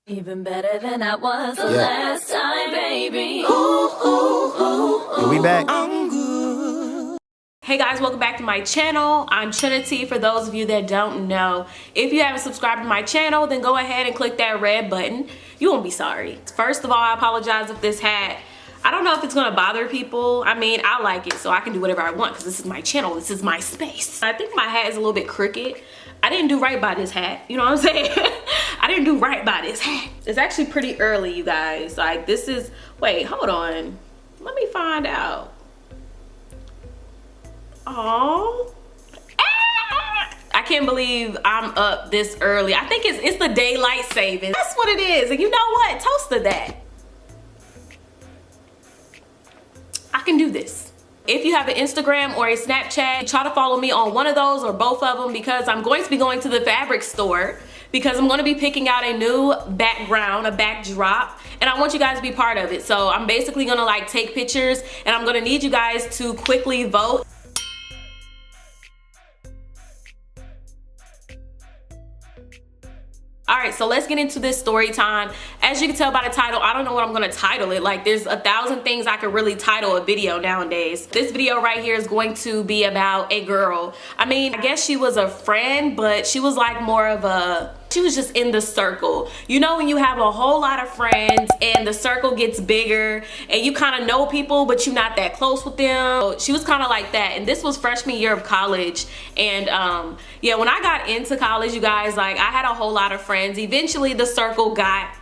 Even better than I was the last time, baby. Ooh, ooh, ooh, ooh. We back. Hey guys, welcome back to my channel. I'm Trinity. For those of you that don't know, if you haven't subscribed to my channel, then go ahead and click that red button. You won't be sorry. First of all, I apologize if this hat, I don't know if it's gonna bother people. I mean, I like it, so I can do whatever I want because this is my channel, this is my space. I think my hat is a little bit crooked. I didn't do right by this hat, you know what I'm saying? I didn't do right by this hat. It's actually pretty early, you guys. Like, this is, wait, hold on. Let me find out. Oh, I can't believe I'm up this early. I think it's the daylight saving. That's what it is. And you know what? Toast to that. I can do this. If you have an Instagram or a Snapchat, try to follow me on one of those or both of them because I'm going to be going to the fabric store because I'm going to be picking out a new background, a backdrop, and I want you guys to be part of it. So I'm basically going to like take pictures and I'm going to need you guys to quickly vote. All right, so let's get into this story time. As you can tell by the title, I don't know what I'm gonna title it. Like, there's 1,000 things I could really title a video nowadays. This video right here is going to be about a girl. I mean, I guess she was a friend, but she was like more of a, she was just in the circle. You know when you have a whole lot of friends and the circle gets bigger and you kind of know people, but you're not that close with them. So she was kind of like that. And this was freshman year of college. And yeah, when I got into college, you guys, like I had a whole lot of friends. Eventually the circle got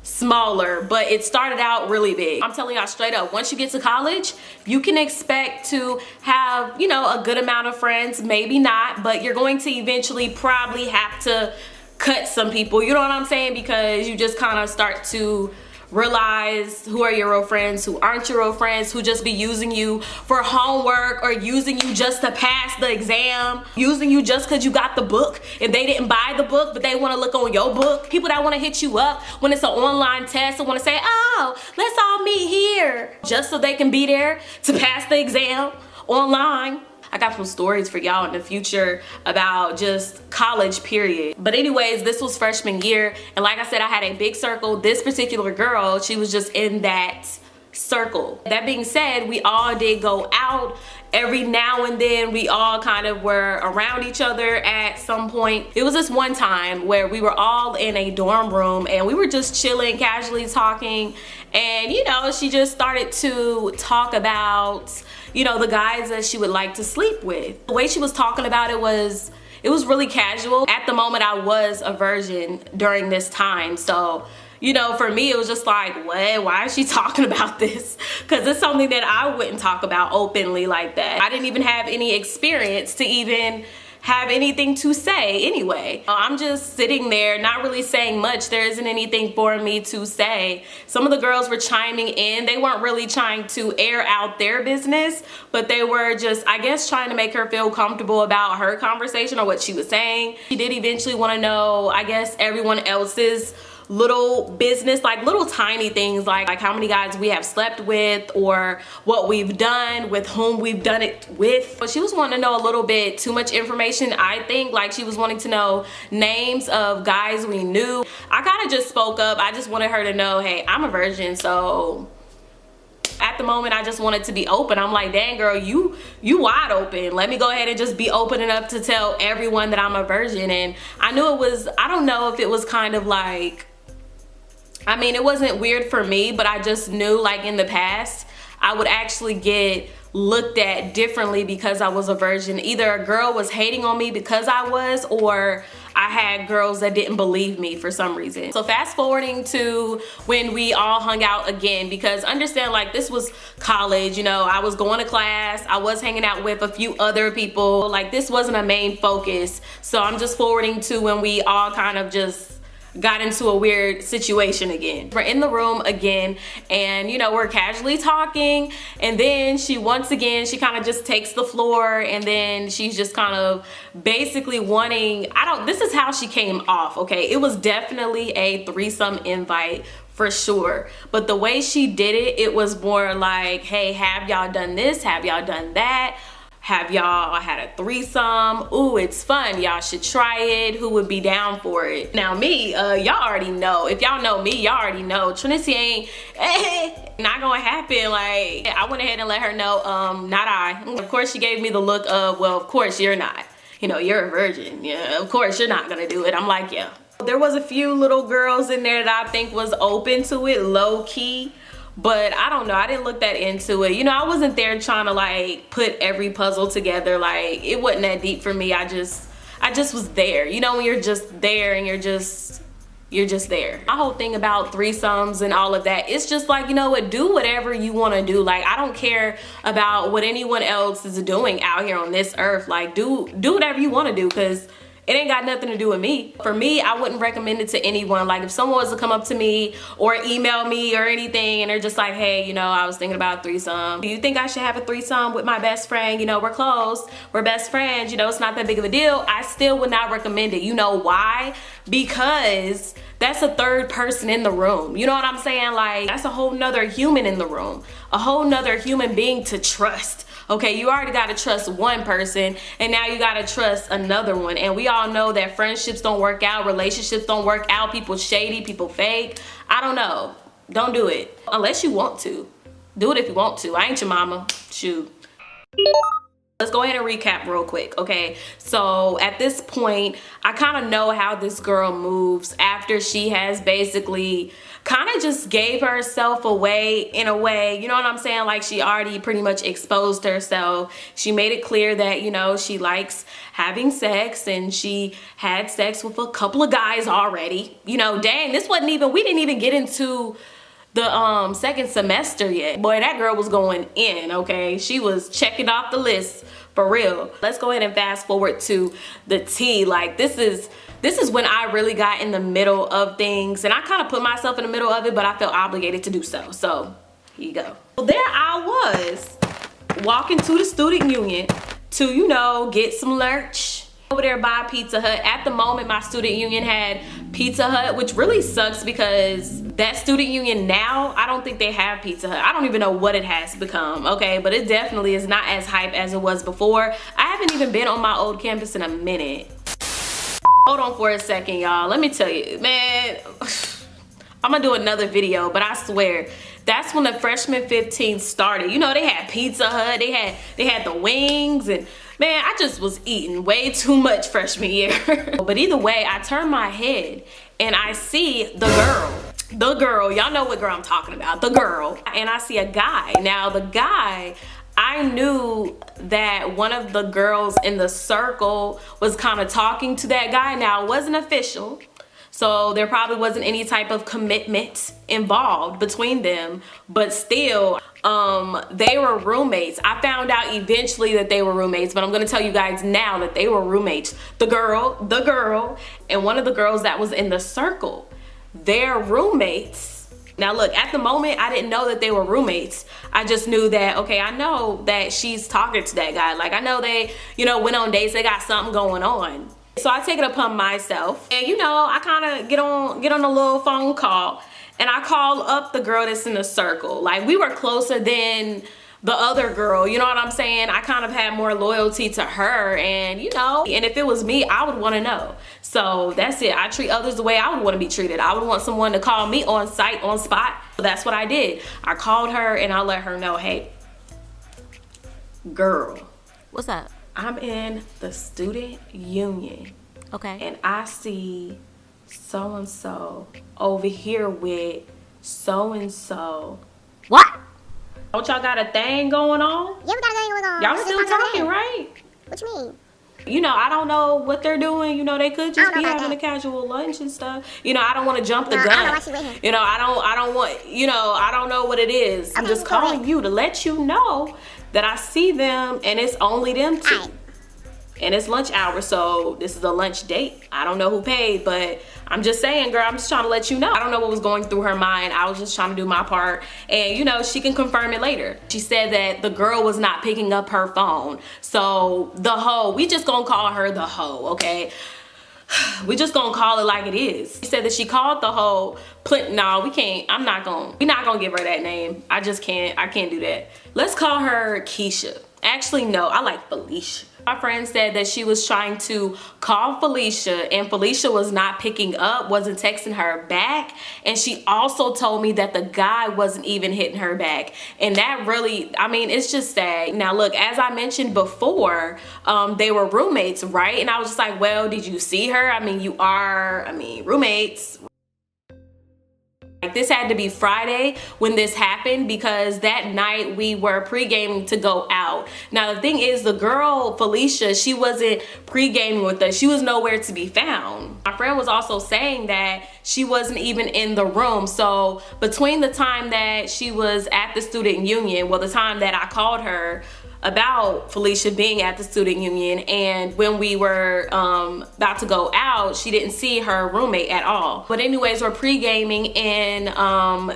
smaller, but it started out really big. I'm telling y'all straight up, once you get to college, you can expect to have, you know, a good amount of friends, maybe not, but you're going to eventually probably have to cut some people, you know what I'm saying? Because you just kind of start to realize who are your real friends, who aren't your real friends, who just be using you for homework or using you just to pass the exam, using you just because you got the book and they didn't buy the book but they want to look on your book. People that want to hit you up when it's an online test and want to say, oh, let's all meet here, just so they can be there to pass the exam online. I got some stories for y'all in the future about just college period. But anyways, this was freshman year. And like I said, I had a big circle. This particular girl, she was just in that circle. That being said, we all did go out. Every now and then we all kind of were around each other at some point. It was this one time where we were all in a dorm room and we were just chilling, casually talking. And you know, she just started to talk about, you know, the guys that she would like to sleep with. The way she was talking about it was really casual. At the moment, I was a virgin during this time. So, you know, for me, it was just like, what? Why is she talking about this? Because it's something that I wouldn't talk about openly like that. I didn't even have any experience to even have anything to say anyway. I'm just sitting there not really saying much. There isn't anything for me to say. Some of the girls were chiming in. They weren't really trying to air out their business, but they were just, I guess, trying to make her feel comfortable about her conversation or what she was saying. She did eventually want to know, I guess, everyone else's little business, like little tiny things like how many guys we have slept with or what we've done, with whom we've done it with. But she was wanting to know a little bit too much information, I think. Like, she was wanting to know names of guys we knew. I kind of just spoke up. I just wanted her to know, hey, I'm a virgin, so at the moment I just wanted to be open. I'm like, dang girl, you wide open. Let me go ahead and just be open enough to tell everyone that I'm a virgin. And I knew it was, I don't know if it was kind of like, I mean, it wasn't weird for me, but I just knew, like, in the past, I would actually get looked at differently because I was a virgin. Either a girl was hating on me because I was, or I had girls that didn't believe me for some reason. So fast forwarding to when we all hung out again, because understand, like, this was college, you know, I was going to class, I was hanging out with a few other people. Like, this wasn't a main focus. So I'm just forwarding to when we all kind of just got into a weird situation again. We're in the room again and, you know, we're casually talking, and then she once again, she kind of just takes the floor, and then she's just kind of basically wanting, this is how she came off, okay? It was definitely a threesome invite for sure, but the way she did it, it was more like, hey, have y'all done this? Have y'all done that? Have y'all had a threesome? Ooh, it's fun. Y'all should try it. Who would be down for it? Now me, y'all already know. If y'all know me, y'all already know. Trinity ain't not gonna happen. Like, I went ahead and let her know, not I. Of course, she gave me the look of, well, of course you're not. You know, you're a virgin. Yeah, of course you're not gonna do it. I'm like, yeah. There was a few little girls in there that I think was open to it, low key. But I don't know, I didn't look that into it. You know, I wasn't there trying to like put every puzzle together. Like, it wasn't that deep for me. I just was there. You know, when you're just there and you're just there. My whole thing about threesomes and all of that, it's just like, you know what, do whatever you want to do. Like, I don't care about what anyone else is doing out here on this earth. Like, do whatever you want to do, because it ain't got nothing to do with me. For me, I wouldn't recommend it to anyone. Like, if someone was to come up to me or email me or anything and they're just like, hey, you know, I was thinking about a threesome. Do you think I should have a threesome with my best friend? You know, we're close, we're best friends, you know, it's not that big of a deal. I still would not recommend it. You know why? Because that's a third person in the room. You know what I'm saying? Like, that's a whole nother human in the room, a whole nother human being to trust. Okay, you already gotta trust one person, and now you gotta trust another one. And we all know that friendships don't work out, relationships don't work out, people shady, people fake. I don't know. Don't do it. Unless you want to. Do it if you want to. I ain't your mama. Shoot. Let's go ahead and recap real quick, okay? So at this point, I kind of know how this girl moves after she has basically kind of just gave herself away in a way, you know what I'm saying? Like, she already pretty much exposed herself. She made it clear that, you know, she likes having sex, and she had sex with a couple of guys already. You know, dang, this wasn't even, we didn't even get into the second semester yet. Boy, that girl was going in, okay? She was checking off the list for real. Let's go ahead and fast forward to the tea. Like, this is when I really got in the middle of things, and I kind of put myself in the middle of it, but I felt obligated to do so. So here you go. Well, there I was walking to the student union to, you know, get some lunch. Over there by Pizza Hut. At the moment, my student union had Pizza Hut, which really sucks because that student union now, I don't think they have Pizza Hut. I don't even know what it has become, okay? But it definitely is not as hype as it was before. I haven't even been on my old campus in a minute. Hold on for a second, y'all. Let me tell you, man, I'm gonna do another video, but I swear, that's when the freshman 15 started. You know, they had Pizza Hut, they had the wings, and man, I just was eating way too much freshman year. But either way, I turn my head and I see the girl, y'all know what girl I'm talking about, the girl, and I see a guy. Now the guy, I knew that one of the girls in the circle was kind of talking to that guy. Now, it wasn't official, so there probably wasn't any type of commitment involved between them, but still, they were roommates. I found out eventually that they were roommates, but I'm gonna tell you guys now that they were roommates. The girl, and one of the girls that was in the circle, they're roommates. Now look, at the moment, I didn't know that they were roommates. I just knew that, okay, I know that she's talking to that guy. Like, I know they, you know, went on dates, they got something going on. So I take it upon myself, and you know, I kind of get on a little phone call, and I call up the girl that's in the circle. Like, we were closer than the other girl, you know what I'm saying? I kind of had more loyalty to her, and you know, and if it was me, I would want to know. So that's it. I treat others the way I would want to be treated. I would want someone to call me on site, on spot. So that's what I did. I called her and I let her know, hey, girl. What's up? I'm in the student union. Okay. And I see so-and-so over here with so-and-so. What? Don't y'all got a thing going on? Yeah, we got a thing going on. Y'all still talking, right? What you mean? You know, I don't know what they're doing. You know, they could just be having that. a casual lunch and stuff. You know, I don't want to jump the No, I gun. don't know why she with him. You know, I don't want, you know, I don't know what it is. I'm Okay, just calling you to let you know that I see them and it's only them two. Alright. And it's lunch hour, so this is a lunch date. I don't know who paid, but I'm just saying, girl, I'm just trying to let you know. I don't know what was going through her mind. I was just trying to do my part. And you know, she can confirm it later. She said that the girl was not picking up her phone. So the hoe, we just gonna call her the hoe, okay? We just gonna call it like it is. She said that she called the hoe. No, we can't. We're not gonna give her that name. I just can't. I can't do that. Let's call her Keisha. Actually, no, I like Felicia. My friend said that she was trying to call Felicia and Felicia was not picking up, wasn't texting her back. And she also told me that the guy wasn't even hitting her back. And that really, I mean, it's just sad. Now look, as I mentioned before, they were roommates, right? And I was just like, well, did you see her? I mean, roommates. Like, this had to be Friday when this happened because that night we were pre-gaming to go out. Now the thing is, the girl Felicia, she wasn't pre-gaming with us. She was nowhere to be found. My friend was also saying that she wasn't even in the room. So between the time that she was at the student union, well, the time that I called her about Felicia being at the student union, and when we were about to go out, she didn't see her roommate at all. But anyways, we're pre-gaming in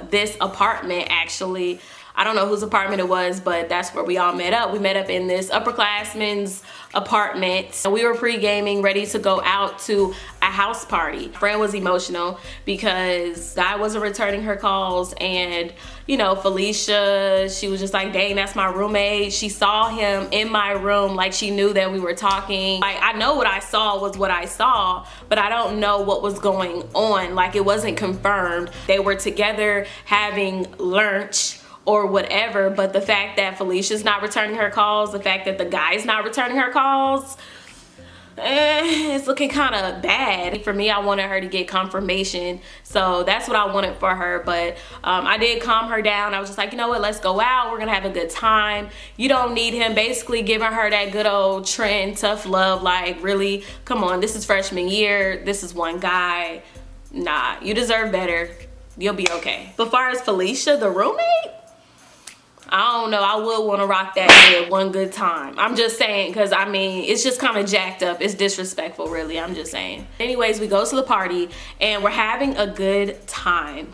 this apartment. Actually, I don't know whose apartment it was, but that's where we all met up. We met up in this upperclassman's apartment. And we were pre-gaming, ready to go out to a house party. Friend was emotional because guy wasn't returning her calls, and you know, Felicia, she was just like, dang, that's my roommate. She saw him in my room, like she knew that we were talking. Like, I know what I saw was what I saw, but I don't know what was going on. Like, it wasn't confirmed. They were together having lunch or whatever, but the fact that Felicia's not returning her calls, the fact that the guy's not returning her calls, it's looking kind of bad. For me, I wanted her to get confirmation, so that's what I wanted for her. But I did calm her down. I was just like, you know what, let's go out, we're gonna have a good time, you don't need him. Basically giving her that good old trend tough love, like, really, come on, this is freshman year, this is one guy, nah, you deserve better, you'll be okay. But as far as Felicia, the roommate, I don't know, I would want to rock that head one good time. I'm just saying, because I mean, it's just kind of jacked up. It's disrespectful, really. I'm just saying. Anyways, we go to the party and we're having a good time.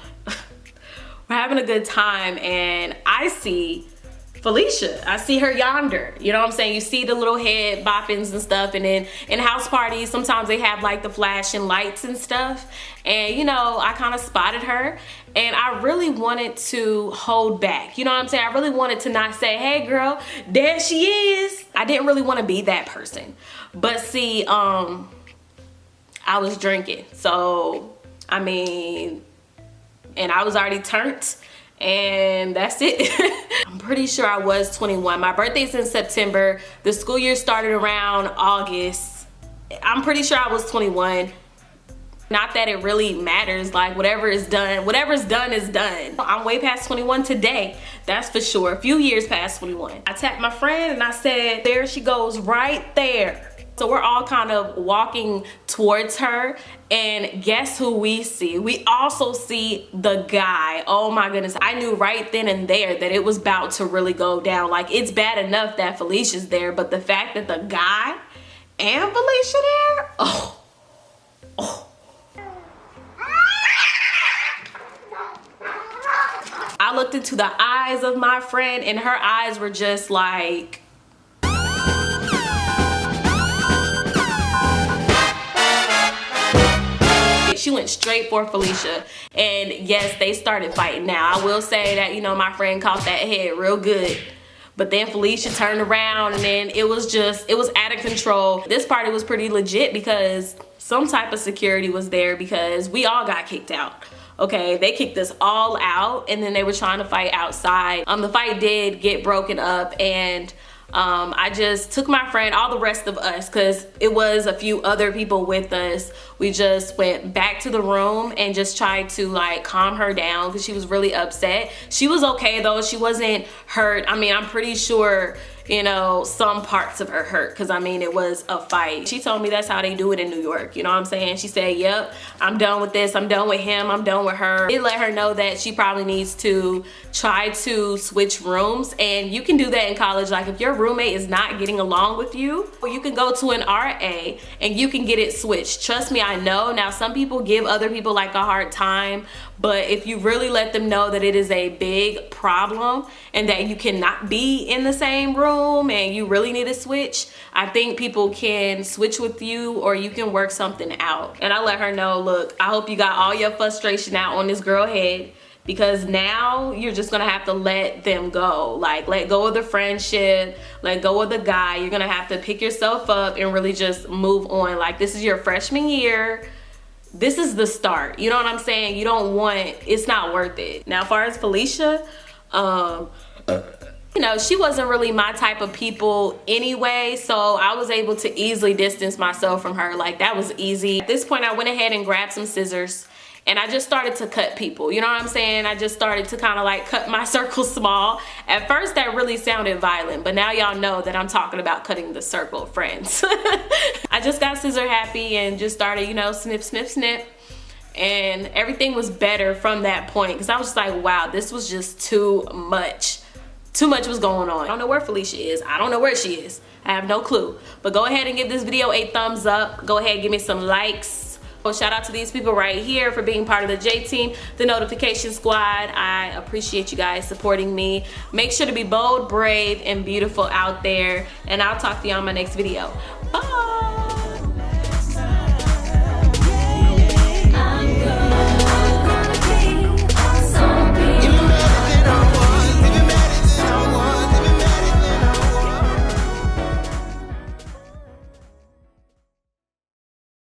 We're having a good time, and I see Felicia. I see her yonder. You know what I'm saying? You see the little head boppings and stuff, and then in house parties, sometimes they have like the flashing lights and stuff. And you know, I kind of spotted her, and I really wanted to hold back. You know what I'm saying? I really wanted to not say, hey girl, there she is. I didn't really want to be that person. But see, I was drinking. So, I mean, and I was already turned, and that's it. I'm pretty sure I was 21. My birthday's in September. The school year started around August. I'm pretty sure I was 21. Not that it really matters, like whatever's done is done. I'm way past 21 today, that's for sure. A few years past 21. I tapped my friend and I said, there she goes right there. So we're all kind of walking towards her, and guess who we see? We also see the guy. Oh my goodness, I knew right then and there that it was about to really go down. Like, it's bad enough that Felicia's there, but the fact that the guy and Felicia there, oh. I looked into the eyes of my friend, and her eyes were just like, she went straight for Felicia. And yes, they started fighting. Now I will say that, you know, my friend caught that head real good, but then Felicia turned around, and then it was out of control. This party was pretty legit because some type of security was there, because we all got kicked out. Okay, they kicked us all out, and then they were trying to fight outside. The fight did get broken up, and I just took my friend, all the rest of us, because it was a few other people with us. We just went back to the room and just tried to like calm her down, because she was really upset. She was okay though, she wasn't hurt. I mean, I'm pretty sure, you know, some parts of her hurt, because I mean, it was a fight. She told me that's how they do it in New York, you know what I'm saying? She said, yep, I'm done with this, I'm done with him, I'm done with her. It let her know that she probably needs to try to switch rooms, and you can do that in college. Like, if your roommate is not getting along with you, you can go to an RA and you can get it switched. Trust me, I know. Now, some people give other people like a hard time, but if you really let them know that it is a big problem and that you cannot be in the same room and you really need to switch, I think people can switch with you, or you can work something out. And I let her know, look, I hope you got all your frustration out on this girl head, because now you're just gonna have to let them go. Like, let go of the friendship, let go of the guy. You're gonna have to pick yourself up and really just move on. Like, this is your freshman year. This is the start. You know what I'm saying? You don't want, it's not worth it. Now, as far as Felicia, you know, she wasn't really my type of people anyway, so I was able to easily distance myself from her. Like, that was easy. At this point, I went ahead and grabbed some scissors and I just started to cut people. You know what I'm saying? I just started to kind of like cut my circle small. At first, that really sounded violent, but now y'all know that I'm talking about cutting the circle of friends. I just got scissor happy and just started, you know, snip, snip, snip. And everything was better from that point, because I was just like, wow, this was just too much. Too much was going on. I don't know where Felicia is. I don't know where she is. I have no clue. But go ahead and give this video a thumbs up. Go ahead and give me some likes. Well, shout out to these people right here for being part of the J team, the notification squad. I appreciate you guys supporting me. Make sure to be bold, brave, and beautiful out there. And I'll talk to you on my next video. Bye.